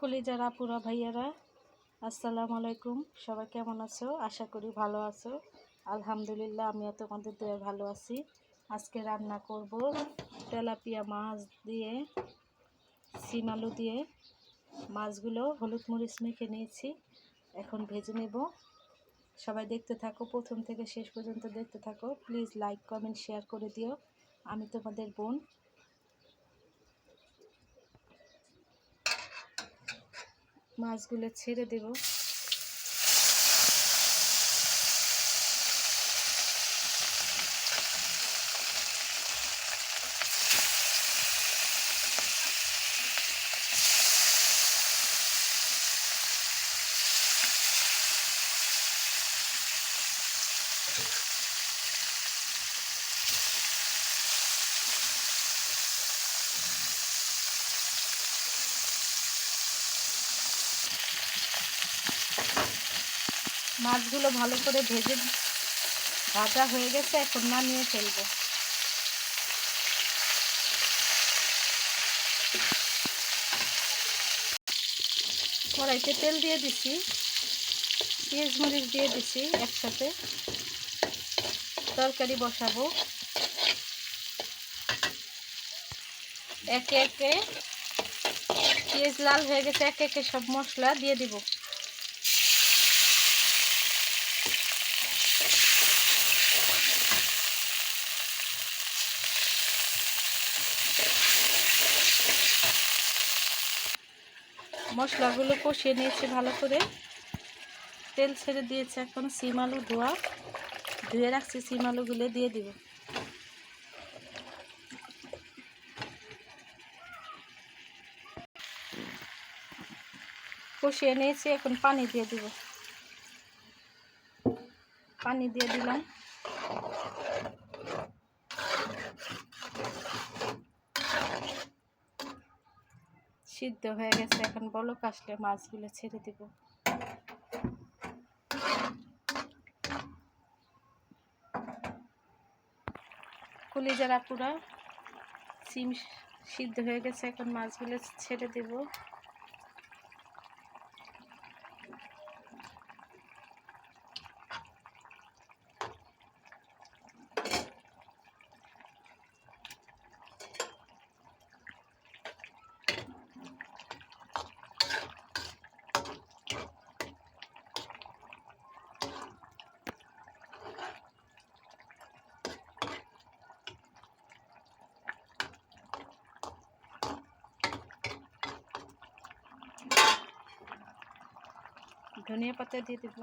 কলিজার আপুরা ভাইয়ারা, আসসালামু আলাইকুম। সবাই কেমন আছো? আশা করি ভালো আছো। আলহামদুলিল্লাহ, আমিও তোমাদের দোয়ায় ভালো আছি। আজকে রান্না করব তেলাপিয়া মাছ দিয়ে, সিম আলু দিয়ে। মাছগুলো হলুদ মরিচ মেখে নিয়েছি, এখন ভেজে নেব। সবাই দেখতে থাকো, প্রথম থেকে শেষ পর্যন্ত দেখতে থাকো। প্লিজ লাইক কমেন্ট শেয়ার করে দিও। আমি তোমাদের বোন। মাছগুলো ছেড়ে দেব। মাছগুলো ভালো করে ভাজা হয়ে গেছে, এখন নামিয়ে ফেলবো। কড়াইতে তেল দিয়ে দিছি, পেঁয়াজ মরিচ দিয়ে দিছি একসাথে। তরকারি বসাবো, একে একে পেঁয়াজ লাল হয়ে গেছে, একে একে সব মশলা দিয়ে দিব। মশলাগুলো কষিয়ে নিয়েছি ভালো করে, তেল ছেড়ে দিয়েছে। এখন সিম আলু ধুয়ে রাখছি, সিম আলুগুলো দিয়ে দিব। কষিয়ে নিয়েছি, এখন পানি দিয়ে দিব। পানি দিয়ে দিলাম। সিদ্ধ হয়ে গেছে, এখন বলক আসলে মাছগুলো ছেড়ে দিব। কলিজার আপুরা, সিম সিদ্ধ হয়ে গেছে, এখন মাছগুলো ছেড়ে দেব। ধনিয়া পাতা দিয়ে দেব।